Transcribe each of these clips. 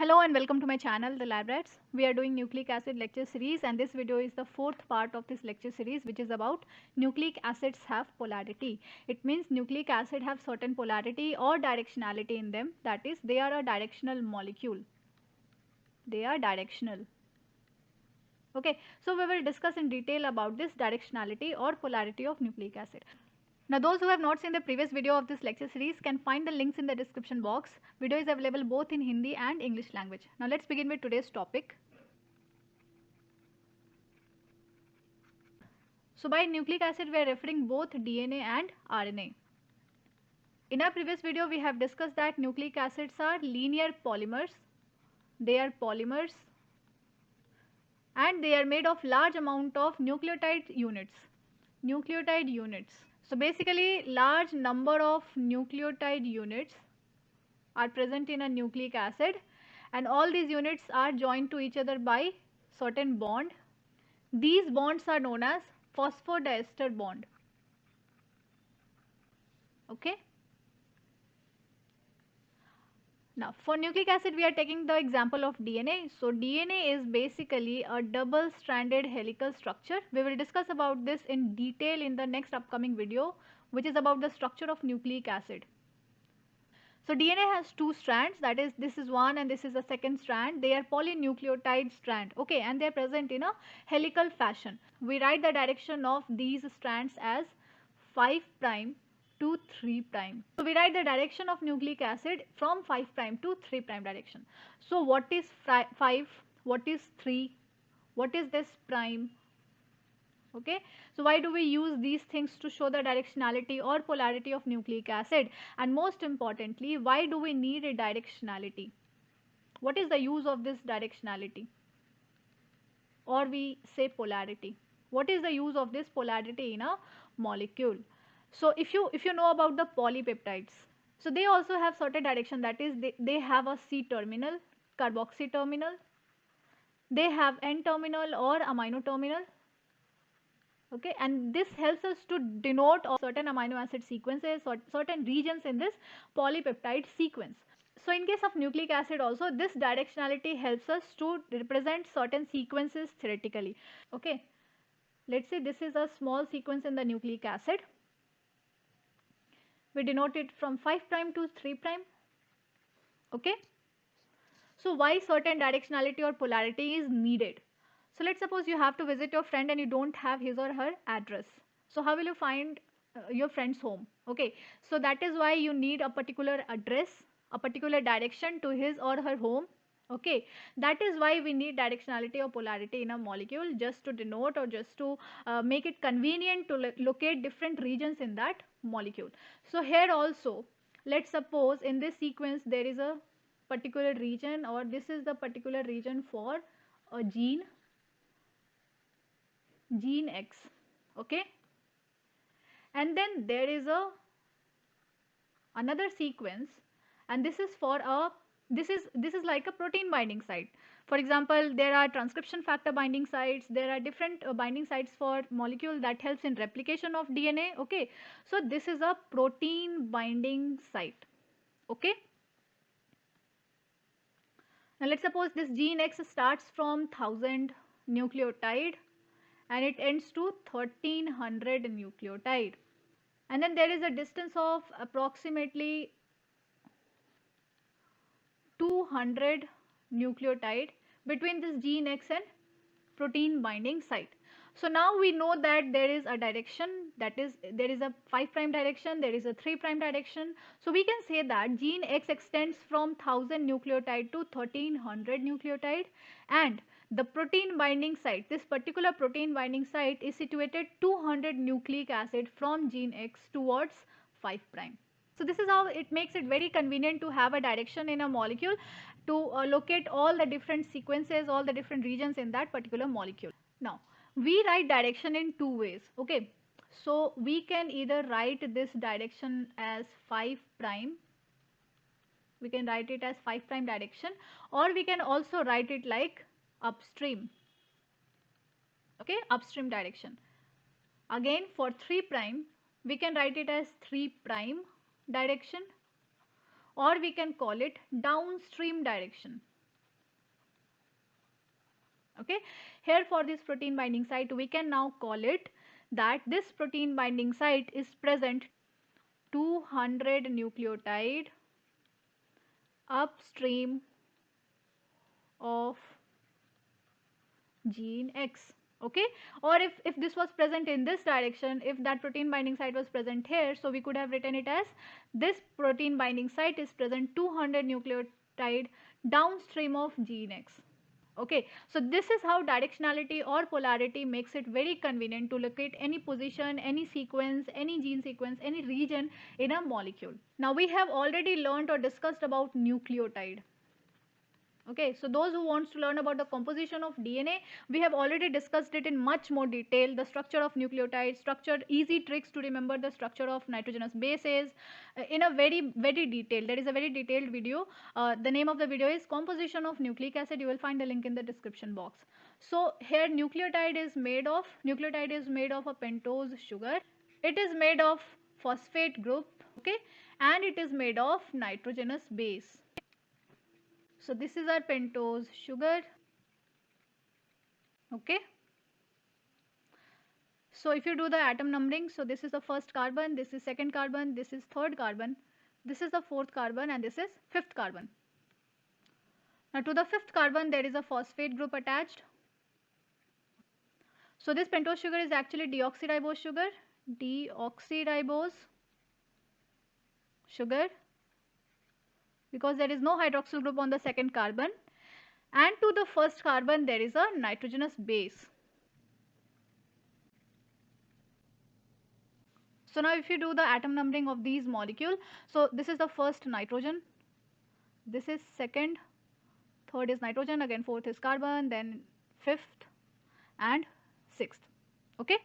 Hello and welcome to my channel, The Lab Rats. We are doing nucleic acid lecture series, and this video is the fourth part of this lecture series, which is about nucleic acids have polarity. It means nucleic acid have certain polarity or directionality in them. That is, they are a directional molecule. They are directional. Okay, so we will discuss in detail about this directionality or polarity of nucleic acid. Now those who have not seen the previous video of this lecture series can find the links in the description box. Video is available both in Hindi and English language. Now let's begin with today's topic. So by nucleic acid we are referring both DNA and RNA. In our previous video we have discussed that nucleic acids are linear polymers. They are polymers and they are made of large amount of nucleotide units. Nucleotide units. So basically large number of nucleotide units are present in a nucleic acid, and all these units are joined to each other by certain bond. These bonds are known as phosphodiester bond. Okay. Now for nucleic acid we are taking the example of DNA. So DNA is basically a double stranded helical structure. We will discuss about this in detail in the next upcoming video, which is about the structure of nucleic acid. So DNA has two strands, that is, this is one and this is the second strand. They are polynucleotide strand, okay, and they are present in a helical fashion. We write the direction of these strands as 5 prime to 3 prime. So we write the direction of nucleic acid from 5 prime to 3 prime direction. So what is 5? What is 3? What is this prime? Okay, so why do we use these things to show the directionality or polarity of nucleic acid? And most importantly, why do we need a directionality? What is the use of this directionality, or we say polarity? What is the use of this polarity in a molecule? So if you know about the polypeptides, so they also have certain direction, that is they have a C terminal, carboxy terminal, they have N terminal or amino terminal. Okay, and this helps us to denote certain amino acid sequences or certain regions in this polypeptide sequence. So in case of nucleic acid also, this directionality helps us to represent certain sequences theoretically. Okay, let's say this is a small sequence in the nucleic acid. We denote it from 5 prime to 3 prime. Okay, so why certain directionality or polarity is needed? So let's suppose you have to visit your friend and you don't have his or her address. So how will you find your friend's home? Okay, so that is why you need a particular address, a particular direction to his or her home. Okay, that is why we need directionality or polarity in a molecule, just to denote or just to make it convenient to locate different regions in that molecule. So here also, let's suppose in this sequence there is a particular region, or this is the particular region for a gene X. Okay, and then there is another sequence, and this is for a this is like a protein binding site. For example, there are transcription factor binding sites, there are different binding sites for molecule that helps in replication of DNA. Okay, so this is a protein binding site. Okay, now let's suppose this gene X starts from 1000 nucleotide and it ends to 1300 nucleotide, and then there is a distance of approximately 200 nucleotide between this gene X and protein binding site. So now we know that there is a direction, that is there is a 5 prime direction, there is a 3 prime direction. So we can say that gene X extends from 1000 nucleotide to 1300 nucleotide, and the protein binding site, this particular protein binding site is situated 200 nucleic acid from gene X towards 5 prime. So this is how it makes it very convenient to have a direction in a molecule to locate all the different sequences, all the different regions in that particular molecule. Now we write direction in two ways. Okay, so we can either write this direction as 5 prime, we can write it as 5 prime direction, or we can also write it like upstream. Okay, upstream direction. Again for 3 prime we can write it as 3 prime direction, or we can call it downstream direction. Okay, here for this protein binding site we can now call it that this protein binding site is present 200 nucleotide upstream of gene X. Okay, or if this was present in this direction, if that protein binding site was present here, so we could have written it as this protein binding site is present 200 nucleotide downstream of gene X. Okay, so this is how directionality or polarity makes it very convenient to locate any position, any sequence, any gene sequence, any region in a molecule. Now we have already learned or discussed about nucleotide. Okay, so those who wants to learn about the composition of DNA, we have already discussed it in much more detail, the structure of nucleotides, structure, easy tricks to remember the structure of nitrogenous bases in a very detailed, there is a very detailed video. The name of the video is composition of nucleic acid. You will find the link in the description box. So here nucleotide is made of a pentose sugar. It is made of phosphate group, okay, and it is made of nitrogenous base. So this is our pentose sugar. Okay. So if you do the atom numbering, so this is the first carbon, this is second carbon, this is third carbon, this is the fourth carbon, and this is fifth carbon. Now to the fifth carbon there is a phosphate group attached. So this pentose sugar is actually deoxyribose sugar, deoxyribose sugar, because there is no hydroxyl group on the second carbon, and to the first carbon there is a nitrogenous base. So now if you do the atom numbering of these molecule, so this is the first nitrogen, this is second, third is nitrogen, again fourth is carbon, then fifth and sixth. Okay.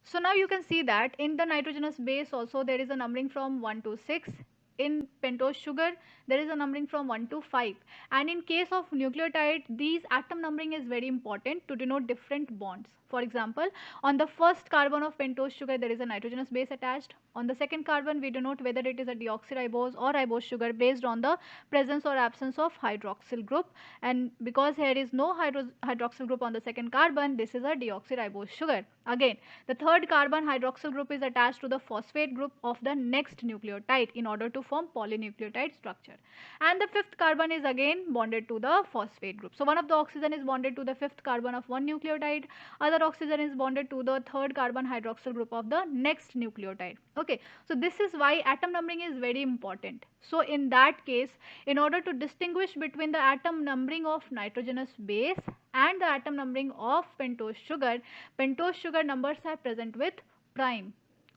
So now you can see that in the nitrogenous base also there is a numbering from 1 to 6. In pentose sugar there is a numbering from 1 to 5, and in case of nucleotide these atom numbering is very important to denote different bonds. For example, on the first carbon of pentose sugar there is a nitrogenous base attached. On the second carbon we denote whether it is a deoxyribose or ribose sugar based on the presence or absence of hydroxyl group, and because here is no hydroxyl group on the second carbon, this is a deoxyribose sugar. Again, the third carbon hydroxyl group is attached to the phosphate group of the next nucleotide in order to form polynucleotide structure, and the fifth carbon is again bonded to the phosphate group. So one of the oxygen is bonded to the fifth carbon of one nucleotide, other oxygen is bonded to the third carbon hydroxyl group of the next nucleotide. Okay, so this is why atom numbering is very important. So in that case, in order to distinguish between the atom numbering of nitrogenous base and the atom numbering of pentose sugar numbers are present with prime.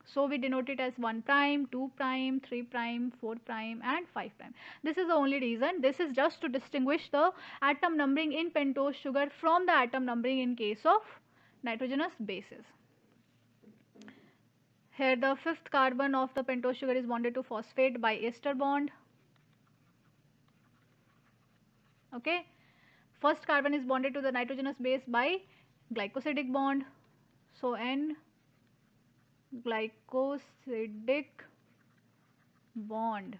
So we denote it as 1 prime, 2 prime, 3 prime, 4 prime and 5 prime. This is the only reason. This is just to distinguish the atom numbering in pentose sugar from the atom numbering in case of nitrogenous bases. Here the fifth carbon of the pentose sugar is bonded to phosphate by ester bond. Okay. First carbon is bonded to the nitrogenous base by glycosidic bond. So N glycosidic bond.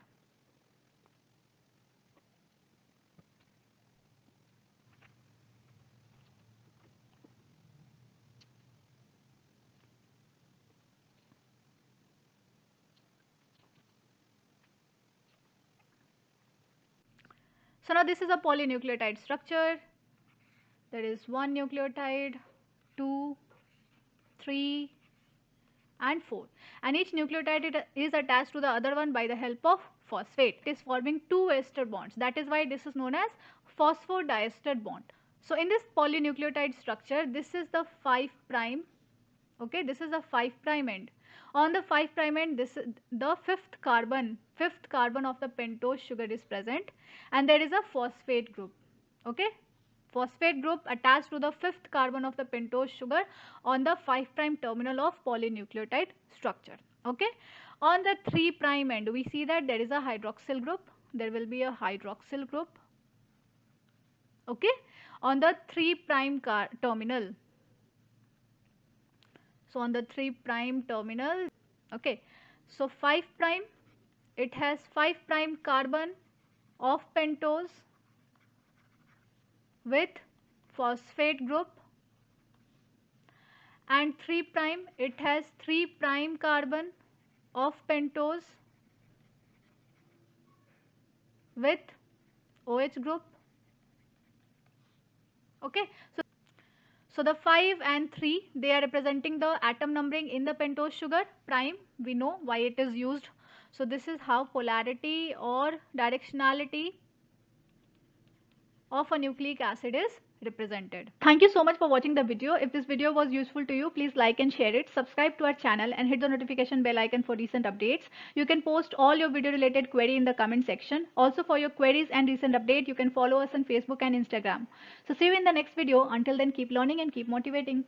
So now this is a polynucleotide structure. There is one nucleotide, 2, 3 and 4, and each nucleotide is attached to the other one by the help of phosphate. It is forming two ester bonds. That is why this is known as phosphodiester bond. So in this polynucleotide structure, this is the 5 prime. Okay, this is the 5 prime end. On the 5 prime end, this is the fifth carbon of the pentose sugar is present, and there is a phosphate group. Okay, phosphate group attached to the fifth carbon of the pentose sugar on the 5 prime terminal of polynucleotide structure. Okay, on the 3 prime end we see that there is a hydroxyl group. There will be a hydroxyl group. Okay, on the 3 prime terminal. So on the 3 prime terminal, okay, so 5 prime, it has 5 prime carbon of pentose with phosphate group, and 3 prime, it has 3 prime carbon of pentose with OH group. Okay, so the 5 and 3, they are representing the atom numbering in the pentose sugar. Prime, we know why it is used. So this is how polarity or directionality of a nucleic acid is represented. Thank you so much for watching the video. If this video was useful to you, please like and share it. Subscribe to our channel and hit the notification bell icon for recent updates. You can post all your video related query in the comment section. Also, for your queries and recent update, you can follow us on Facebook and Instagram. So see you in the next video. Until then, keep learning and keep motivating.